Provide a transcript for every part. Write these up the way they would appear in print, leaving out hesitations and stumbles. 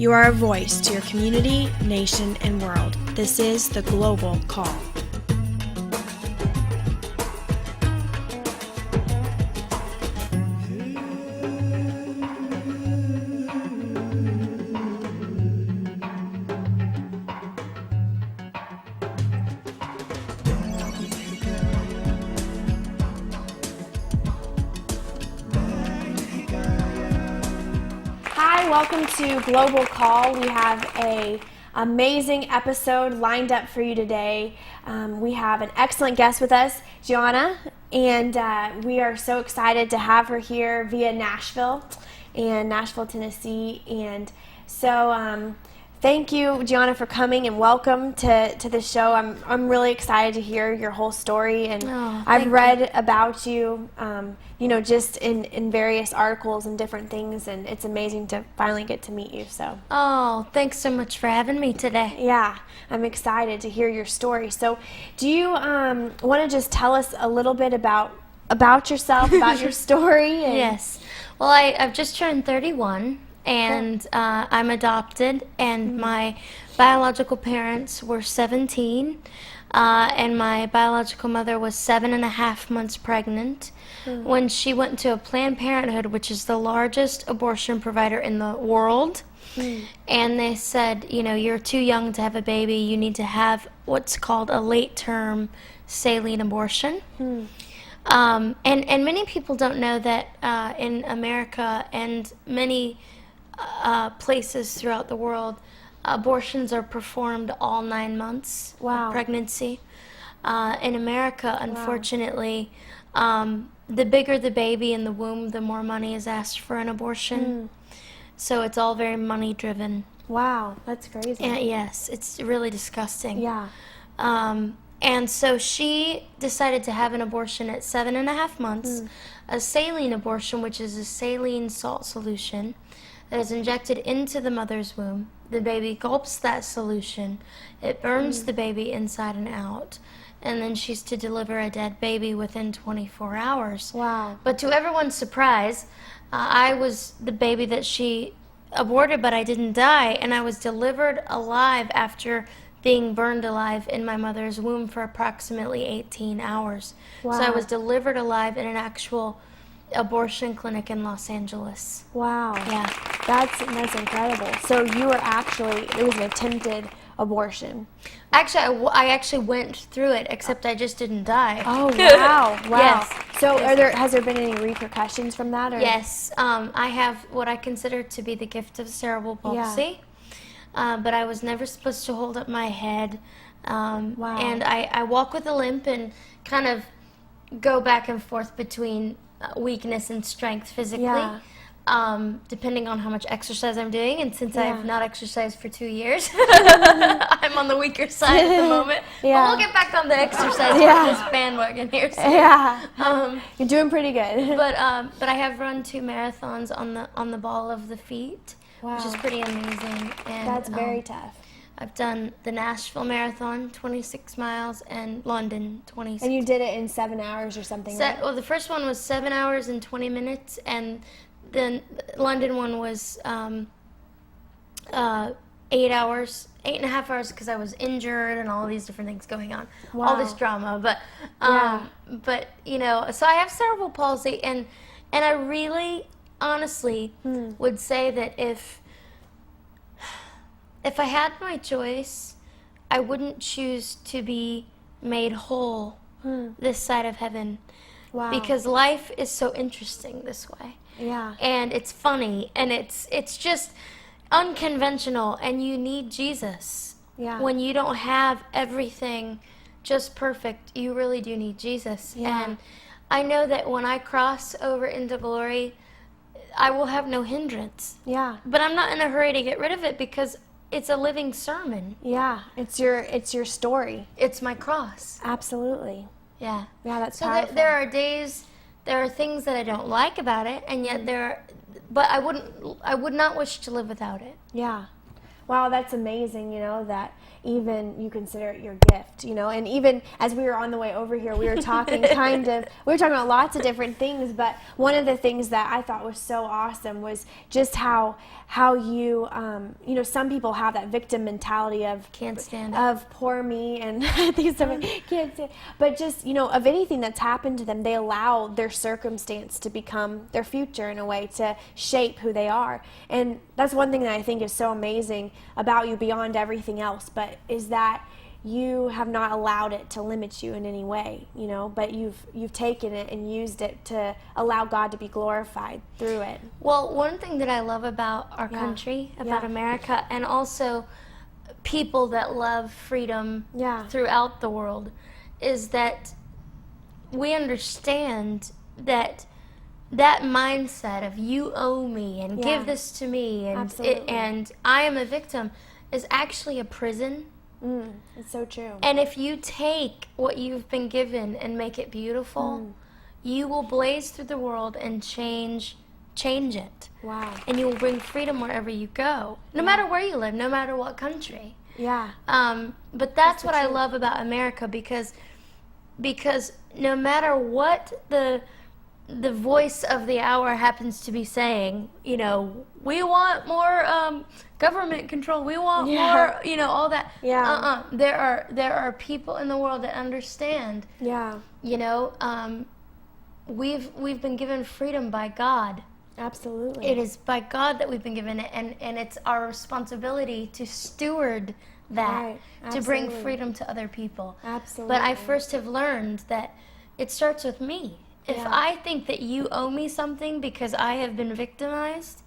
You are a voice to your community, nation, and world. This is the Global Call. Welcome to Global Call. We have an amazing episode lined up for you today. We have an excellent guest with us, Gianna, and we are so excited to have her here via Nashville, Tennessee. And so thank you, Gianna, for coming, and welcome to the show. I'm really excited to hear your whole story, and I've read about you, just in various articles and different things, and it's amazing to finally get to meet you. So. Oh, thanks so much for having me today. Yeah, I'm excited to hear your story. So, do you want to just tell us a little bit about yourself, about your story? And Yes. Well, I've just turned 31. And I'm adopted, and my biological parents were 17, and my biological mother was 7.5 months pregnant when she went to a Planned Parenthood, which is the largest abortion provider in the world. And they said, you're too young to have a baby. You need to have what's called a late-term saline abortion. And many people don't know that in America and many places throughout the world, abortions are performed all 9 months of pregnancy. In America, unfortunately, the bigger the baby in the womb, the more money is asked for an abortion. So it's all very money driven. Wow, that's crazy. And yes, it's really disgusting. Yeah. And so she decided to have an abortion at 7.5 months, a saline abortion, which is a saline salt solution that is injected into the mother's womb. The baby gulps that solution. It burns the baby inside and out. And then she's to deliver a dead baby within 24 hours. Wow. But to everyone's surprise, I was the baby that she aborted, but I didn't die. And I was delivered alive after being burned alive in my mother's womb for approximately 18 hours. Wow. So I was delivered alive in an actual abortion clinic in Los Angeles. Wow. Yeah. That's incredible. So you were it was an attempted abortion. Actually, I actually went through it, except I just didn't die. Oh, wow. Wow. Yes. So has there been any repercussions from that? Or? Yes. I have what I consider to be the gift of cerebral palsy. Yeah. But I was never supposed to hold up my head. Wow. And I walk with a limp and kind of go back and forth between weakness and strength physically, depending on how much exercise I'm doing. And since I've not exercised for 2 years, I'm on the weaker side at the moment. But we'll get back on the exercise this bandwagon here soon. Yeah, you're doing pretty good. But I have run 2 marathons on the ball of the feet, which is pretty amazing. And that's very tough. I've done the Nashville Marathon, 26 miles, and London, 26. And you did it in 7 hours or something, right? Well, the first one was 7 hours and 20 minutes, and then the London one was 8 hours, 8.5 hours, because I was injured and all these different things going on. Wow. All this drama, but so I have cerebral palsy, and I really, honestly, would say that if I had my choice, I wouldn't choose to be made whole this side of heaven. Wow. Because life is so interesting this way. Yeah. And it's funny, and it's just unconventional, and you need Jesus. Yeah. When you don't have everything just perfect, you really do need Jesus. Yeah. And I know that when I cross over into glory, I will have no hindrance. Yeah. But I'm not in a hurry to get rid of it, because it's a living sermon. Yeah, it's your story. It's my cross. Absolutely. Yeah. Yeah, that's so powerful. there are days, there are things that I don't like about it, and yet but I would not wish to live without it. Yeah. Wow, that's amazing, that even you consider it your gift, and even as we were on the way over here, we were talking we were talking about lots of different things, but one of the things that I thought was so awesome was just how you, some people have that victim mentality of Can't stand it. Of poor me and things can't stand, but just, of anything that's happened to them, they allow their circumstance to become their future in a way, to shape who they are. And that's one thing that I think is so amazing about you beyond everything else, but is that you have not allowed it to limit you in any way, but you've taken it and used it to allow God to be glorified through it. Well, one thing that I love about our country, about America, and also people that love freedom throughout the world, is that we understand that mindset of you owe me and give this to me and I am a victim is actually a prison. It's so true. And if you take what you've been given and make it beautiful, you will blaze through the world and change it. Wow. And you will bring freedom wherever you go, no matter where you live, no matter what country. Yeah. But that's what I love about America, because no matter what the voice of the hour happens to be saying, we want more government control, we want more, all that. Yeah. There are people in the world that understand. Yeah. We've been given freedom by God. Absolutely. It is by God that we've been given it, and it's our responsibility to steward that, to bring freedom to other people. Absolutely. But I first have learned that it starts with me. If I think that you owe me something because I have been victimized,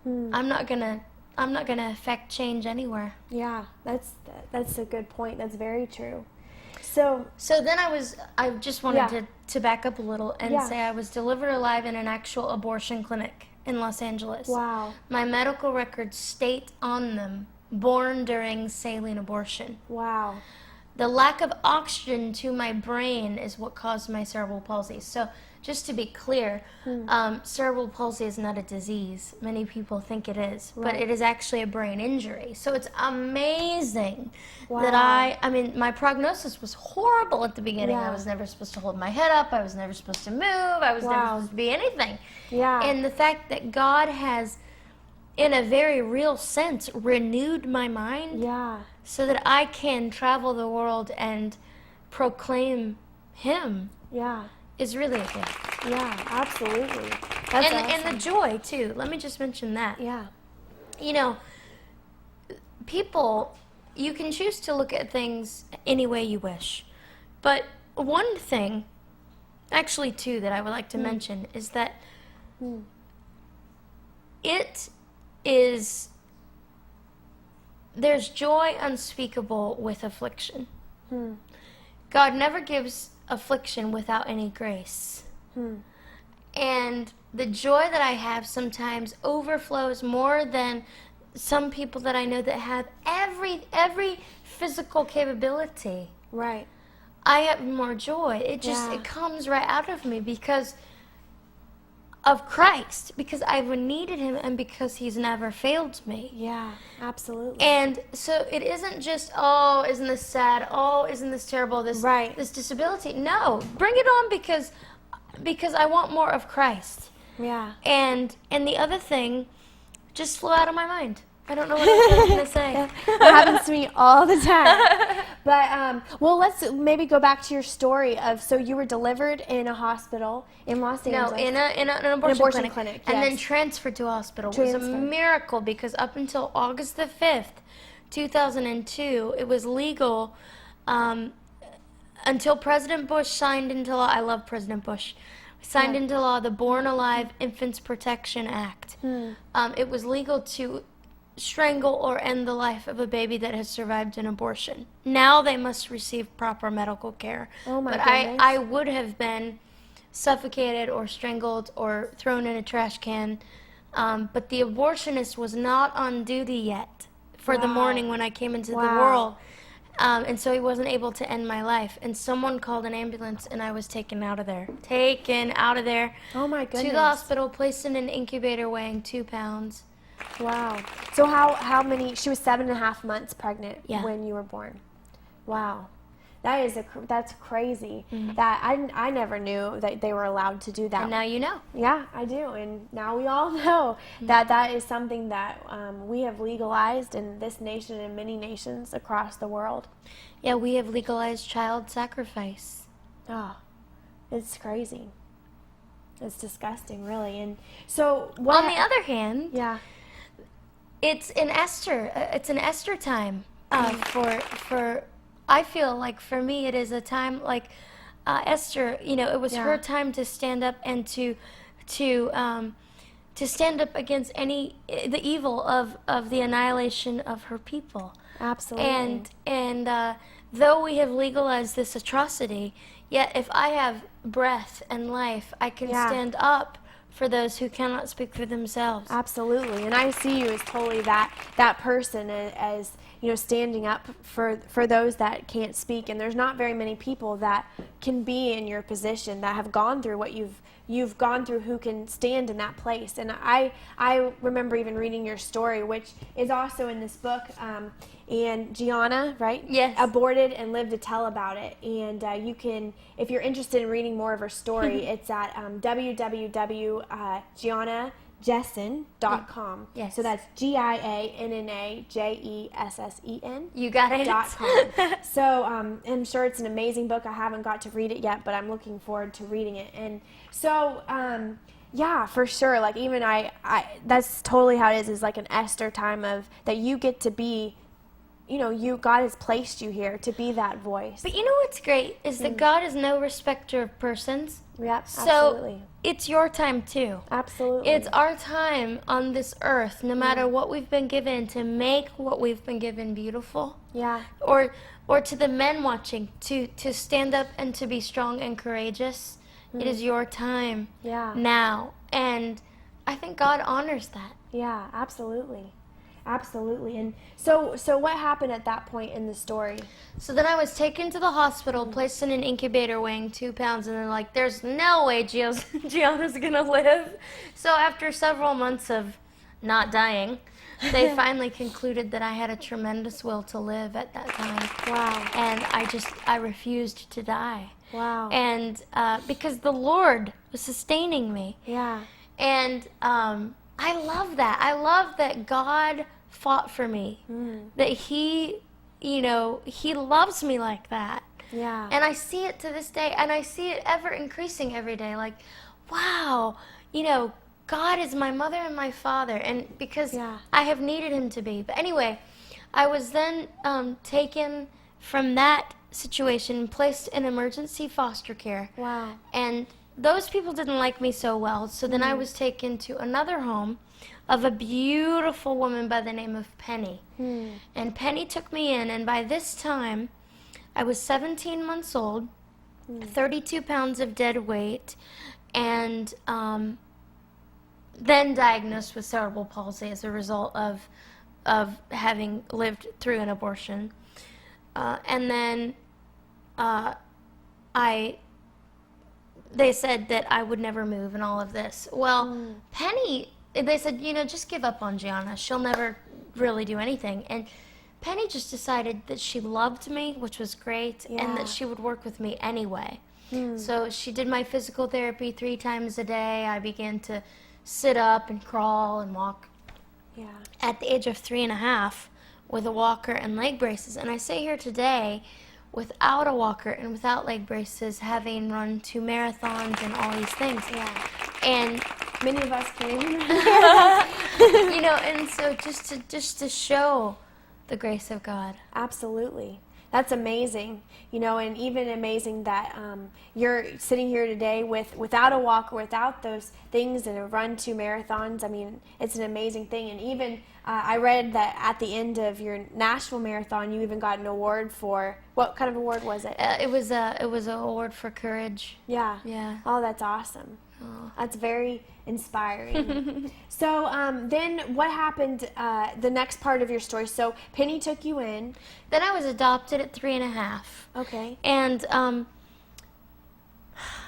I'm not gonna affect change anywhere. Yeah, that's a good point. That's very true. So then I just wanted to back up a little and say I was delivered alive in an actual abortion clinic in Los Angeles. Wow. My medical records state on them, born during saline abortion. Wow. The lack of oxygen to my brain is what caused my cerebral palsy. So just to be clear, cerebral palsy is not a disease. Many people think it is, but it is actually a brain injury. So it's amazing that I mean, my prognosis was horrible at the beginning. I was never supposed to hold my head up. I was never supposed to move. I was never supposed to be anything. Yeah. And the fact that God has, in a very real sense, renewed my mind so that I can travel the world and proclaim Him is really a gift. Yeah, absolutely. That's awesome. And the joy, too. Let me just mention that. Yeah. People, you can choose to look at things any way you wish. But one thing, actually two, that I would like to mention is that there's joy unspeakable with affliction. God never gives affliction without any grace. And the joy that I have sometimes overflows more than some people that I know that have every physical capability. Right. I have more joy. It comes right out of me because of Christ, because I've needed Him and because He's never failed me. Yeah, absolutely. And so it isn't just, oh, isn't this sad? Oh, isn't this terrible? This disability. No, bring it on because I want more of Christ. Yeah. And the other thing just flew out of my mind. I don't know what I was going to say. That happens to me all the time. But, well, let's maybe go back to your story of, so you were delivered in a hospital in Los Angeles. No, in an abortion clinic. And then transferred to a hospital. It was a miracle because up until August the 5th, 2002, it was legal until President Bush signed into law. I love President Bush. Signed into law the Born Alive Infants Protection Act. It was legal to strangle or end the life of a baby that has survived an abortion. Now they must receive proper medical care. Oh my goodness. I would have been suffocated or strangled or thrown in a trash can, but the abortionist was not on duty yet for the morning when I came into the world. And so he wasn't able to end my life. And someone called an ambulance, and I was taken out of there. Oh, my goodness. To the hospital, placed in an incubator weighing 2 pounds. Wow. So how many? She was 7.5 months pregnant Yeah. when you were born. Wow. That's crazy. Mm-hmm. That I never knew that they were allowed to do that. And now you know. Yeah, I do, and now we all know that is something that we have legalized in this nation and many nations across the world. Yeah, we have legalized child sacrifice. Oh, it's crazy. It's disgusting, really. And so, what? On the other hand, yeah, it's an Esther time for. I feel like for me it is a time like Esther. It was her time to stand up and to stand up against the evil of the annihilation of her people. absolutely. And though we have legalized this atrocity, yet if I have breath and life, I can stand up for those who cannot speak for themselves. Absolutely, and I see you as totally that person, as standing up for those that can't speak. And there's not very many people that can be in your position, that have gone through what you've gone through, who can stand in that place. And I remember even reading your story, which is also in this book. And Gianna, right? Yes. Aborted and Lived to tell about it. And you can, if you're interested in reading more of her story, it's at www.GiannaJessen.com. Yes. So that's GiannaJessen. You got it. .com. So I'm sure it's an amazing book. I haven't got to read it yet, but I'm looking forward to reading it. And so, yeah, for sure. Like even I that's totally how it is like an Esther time of that you get to be. God has placed you here to be that voice. But you know what's great is that God is no respecter of persons. Yep, so absolutely. It's your time too. Absolutely. It's our time on this earth, no matter what we've been given, to make what we've been given beautiful. Yeah. Or to the men watching, to stand up and to be strong and courageous. It is your time now. And I think God honors that. Yeah, absolutely. Absolutely. And so what happened at that point in the story? So then I was taken to the hospital, placed in an incubator weighing 2 pounds, and they're like, there's no way Gianna's gonna live. So after several months of not dying, they finally concluded that I had a tremendous will to live at that time. Wow. And I refused to die. Wow. And because the Lord was sustaining me. Yeah. And I love that. I love that God fought for me. That He loves me like that. Yeah. And I see it to this day, and I see it ever increasing every day. Like, wow, God is my mother and my father, and because I have needed Him to be. But anyway, I was then taken from that situation, placed in emergency foster care. Wow. And those people didn't like me so well, so then I was taken to another home of a beautiful woman by the name of Penny. And Penny took me in, and by this time, I was 17 months old, 32 pounds of dead weight, and then diagnosed with cerebral palsy as a result of having lived through an abortion. And then they said that I would never move and all of this. Well, Penny, they said, just give up on Gianna. She'll never really do anything. And Penny just decided that she loved me, which was great, and that she would work with me anyway. So she did my physical therapy 3 times a day. I began to sit up and crawl and walk. Yeah. At the age of 3.5 with a walker and leg braces. And I say here today, without a walker and without leg braces, having run 2 marathons and all these things. Yeah. And many of us can. And so just to show the grace of God. Absolutely. That's amazing, and even amazing that you're sitting here today without a walker, without those things, and have run 2 marathons. I mean, it's an amazing thing. And even I read that at the end of your Nashville marathon, you even got an award for, what kind of award was it? It was an award for courage. Yeah. Yeah. Oh, that's awesome. Oh. That's very inspiring. So then what happened, the next part of your story? So Penny took you in. Then I was adopted at 3.5. Okay. And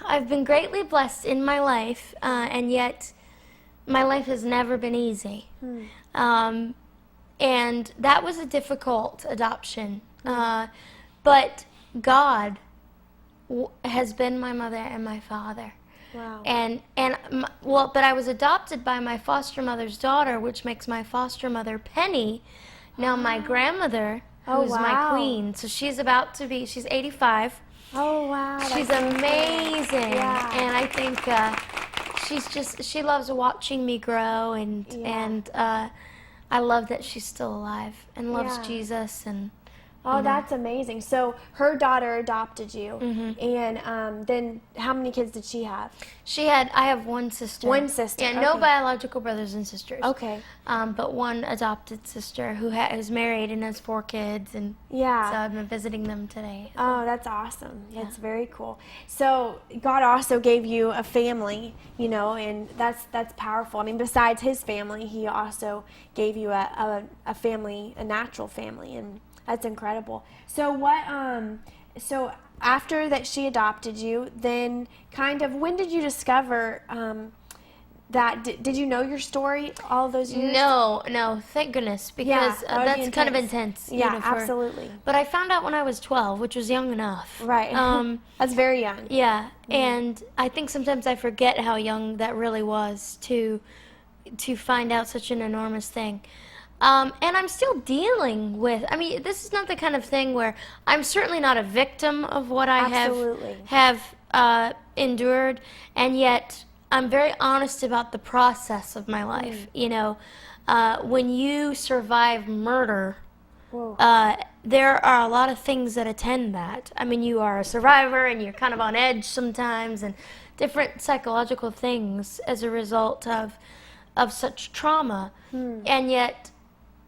I've been greatly blessed in my life, and yet my life has never been easy. And that was a difficult adoption. But God has been my mother and my father. Wow. But I was adopted by my foster mother's daughter, which makes my foster mother Penny now my grandmother, who's my queen. So she's 85. Oh, wow. She's amazing. Yeah. And I think she loves watching me grow, and I love that she's still alive and loves Jesus. And that's amazing. So her daughter adopted you, and then how many kids did she have? I have one sister. One sister. Yeah, no biological brothers and sisters. Okay. But one adopted sister who is married and has 4 kids, and so I've been visiting them today. Oh, that's awesome. That's very cool. So God also gave you a family, and that's powerful. I mean, besides his family, he also gave you a family, a natural family, and that's incredible. So so after that she adopted you, then kind of when did you discover that? Did you know your story all those years? No, thank goodness, because that's kind of intense. Yeah, absolutely. But I found out when I was 12, which was young enough. Right. That's very young. Yeah, and I think sometimes I forget how young that really was to find out such an enormous thing. And I'm still dealing with, this is not the kind of thing where I'm certainly not a victim of what I have endured, and yet I'm very honest about the process of my life. When you survive murder, there are a lot of things that attend that. You are a survivor, and you're kind of on edge sometimes, and different psychological things as a result of such trauma. And yet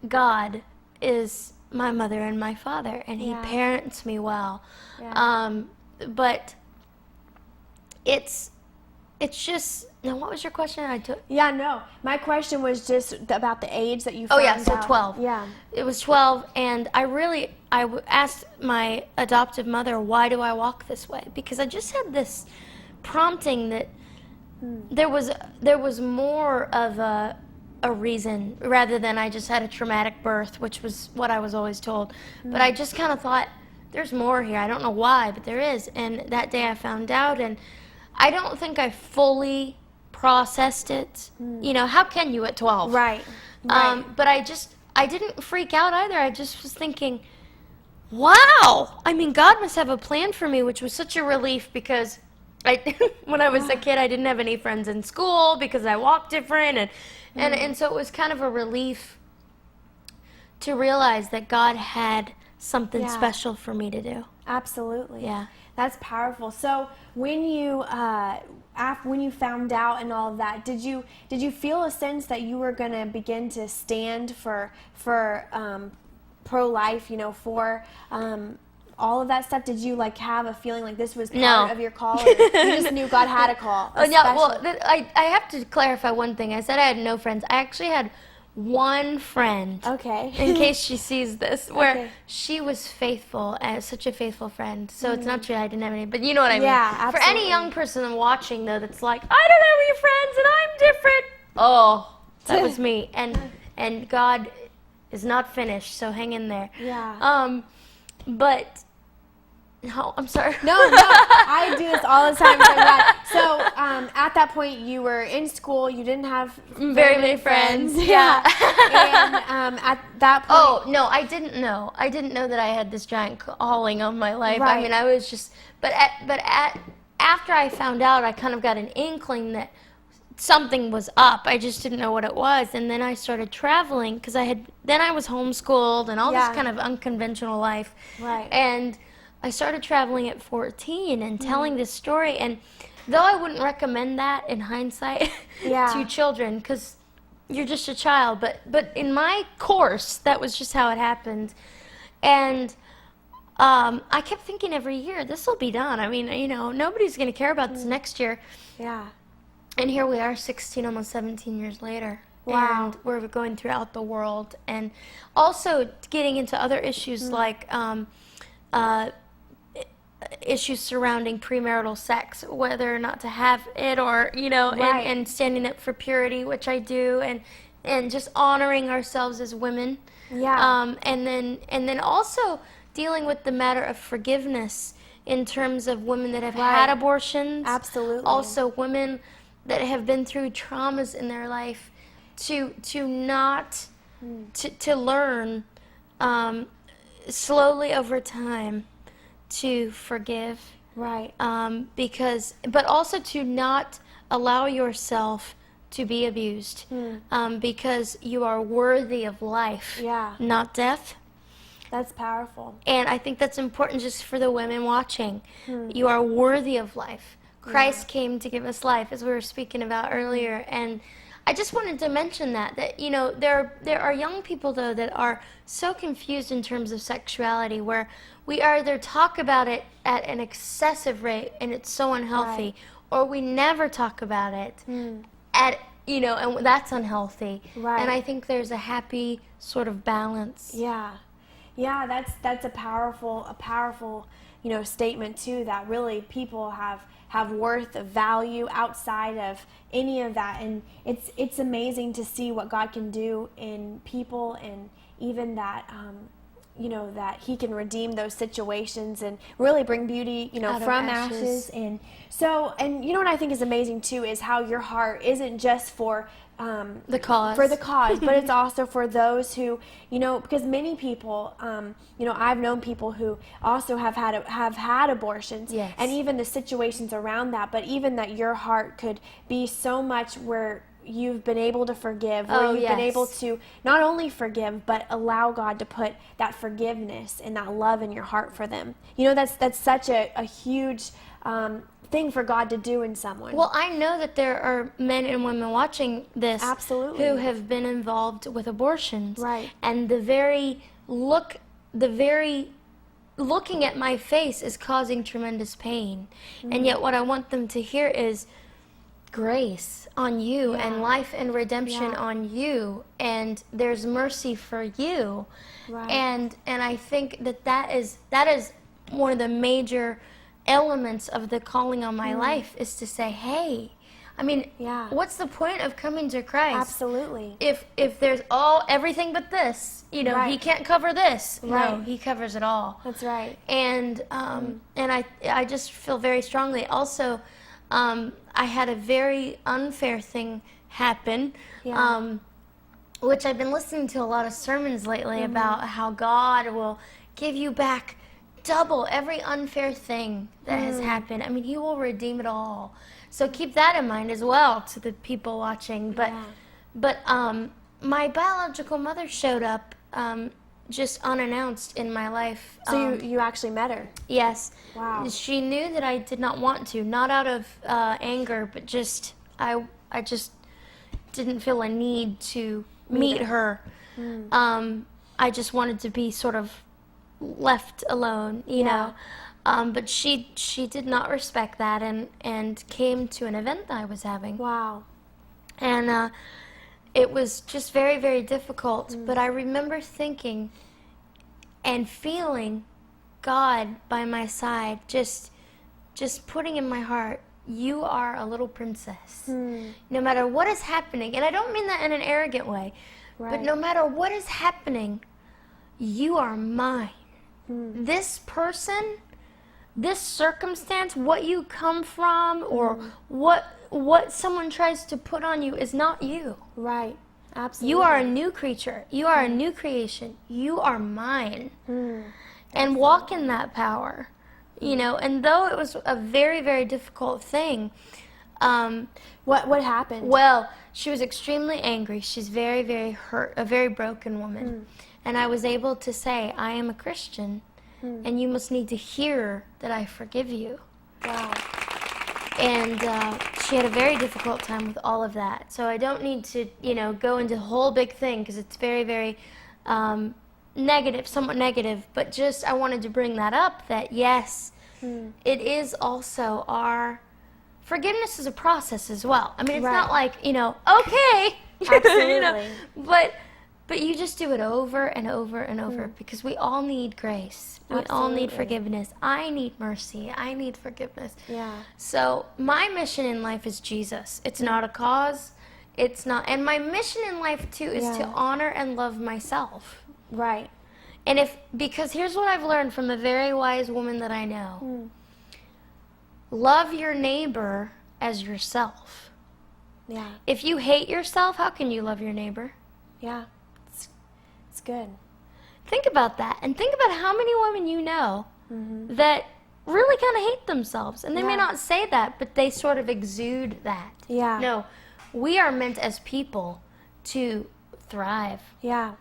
God is my mother and my father, and he parents me well. But it's just, now what was your question? My question was just about the age that you found out. So 12. Yeah. It was 12, and I asked my adoptive mother, why do I walk this way? Because I just had this prompting that there was more of a reason, rather than I just had a traumatic birth, which was what I was always told. But I just kind of thought, there's more here. I don't know why, but there is. And that day I found out, and I don't think I fully processed it. How can you at 12? Right. But I didn't freak out either. I just was thinking, wow, God must have a plan for me, which was such a relief, because when I was a kid, I didn't have any friends in school because I walked different, and so it was kind of a relief to realize that God had something special for me to do. Absolutely. Yeah. That's powerful. So when you found out and all of that, did you feel a sense that you were going to begin to stand for pro-life, for all of that stuff? Did you have a feeling like this was part of your call, or you just knew God had a call? I have to clarify one thing. I said I had no friends. I actually had one friend. Okay. In case she sees this, where she was faithful, such a faithful friend. So it's not true I didn't have any, but you know what I mean. Yeah, absolutely. For any young person watching though, that's like, I don't have any friends and I'm different. Oh, that was me. And God is not finished, so hang in there. Yeah. But no, I'm sorry. No, I do this all the time. So at that point, you were in school. You didn't have very many friends. Yeah. And at that point. Oh no, I didn't know. I didn't know that I had this giant calling on my life. Right. I was just. But after I found out, I kind of got an inkling that something was up. I just didn't know what it was, and then I started traveling because I was homeschooled and all this kind of unconventional life. Right. And I started traveling at 14 and telling this story, and though I wouldn't recommend that in hindsight to children, because you're just a child, but in my course, that was just how it happened. And I kept thinking every year, this will be done. Nobody's going to care about this next year. Yeah. And here we are 16, almost 17 years later. Wow. And we're going throughout the world, and also getting into other issues like issues surrounding premarital sex, whether or not to have it, or Right. and standing up for purity, which I do, and just honoring ourselves as women. Yeah. And then also dealing with the matter of forgiveness in terms of women that have had Right. abortions. Absolutely. Also women that have been through traumas in their life, to not to learn slowly over time to forgive. Right. But also to not allow yourself to be abused, because you are worthy of life, Yeah. not death. That's powerful. And I think that's important just for the women watching. You are worthy of life. Christ came to give us life, as we were speaking about earlier. And I just wanted to mention that there are young people, though, that are so confused in terms of sexuality, where we either talk about it at an excessive rate and it's so unhealthy, or we never talk about it at and that's unhealthy. Right. And I think there's a happy sort of balance. Yeah. Yeah, that's a powerful statement too, that really people have worth, of value outside of any of that. And it's amazing to see what God can do in people, and even that that he can redeem those situations and really bring beauty, Out of from ashes. ashes. And so, and what I think is amazing too is how your heart isn't just for The cause. for the cause, but it's also for those who, because many people, I've known people who also have had abortions, Yes. and even the situations around that. But even that your heart could be so much where you've been able to forgive, where you've been able to not only forgive, but allow God to put that forgiveness and that love in your heart for them. That's such a huge thing for God to do in someone. Well, I know that there are men and women watching this Absolutely. who have been involved with abortions. Right. And the very looking at my face is causing tremendous pain. And yet what I want them to hear is grace on you, and life and redemption on you, and there's mercy for you. Right. And I think that is one of the major elements of the calling on my life, is to say, hey, what's the point of coming to Christ? Absolutely. If there's everything but this, he can't cover this. Right. No, he covers it all. That's right. And I just feel very strongly. Also, I had a very unfair thing happen, which I've been listening to a lot of sermons lately about how God will give you back double every unfair thing that has happened. He will redeem it all. So keep that in mind as well, to the people watching. But my biological mother showed up just unannounced in my life. So you actually met her? Yes. Wow. She knew that I did not want to, not out of anger, but just I just didn't feel a need to meet her. I just wanted to be sort of left alone, you know. But she did not respect that, and came to an event that I was having. Wow. And it was just very, very difficult. But I remember thinking and feeling God by my side, just putting in my heart, you are a little princess. No matter what is happening, and I don't mean that in an arrogant way, but no matter what is happening, you are mine. This person, this circumstance, what you come from, or what someone tries to put on you is not you. Right. Absolutely. You are a new creature. You are a new creation. You are mine. And walk in that power. And though it was a very, very difficult thing. What happened? Well, she was extremely angry. She's very, very hurt, a very broken woman. And I was able to say, I am a Christian, and you must need to hear that I forgive you. Wow. And she had a very difficult time with all of that. So I don't need to, go into the whole big thing, because it's very, very negative, somewhat negative. But just I wanted to bring that up, that yes, it is also our forgiveness is a process as well. It's not like, okay. Absolutely. But you just do it over and over and over because we all need grace. We all need forgiveness. I need mercy. I need forgiveness. Yeah. So my mission in life is Jesus. It's not a cause. It's not. And my mission in life, too, is to honor and love myself. Right. And because here's what I've learned from a very wise woman that I know. Love your neighbor as yourself. Yeah. If you hate yourself, how can you love your neighbor? Yeah. It's good. Think about that, and think about how many women you know that really kind of hate themselves. And they may not say that, but they sort of exude that. Yeah. No, we are meant as people to thrive. Yeah.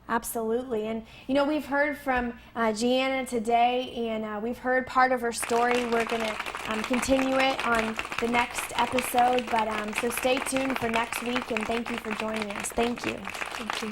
Absolutely. And, you know, we've heard from Gianna today, and we've heard part of her story. We're going to continue it on the next episode, but so stay tuned for next week, and thank you for joining us. Thank you. Thank you.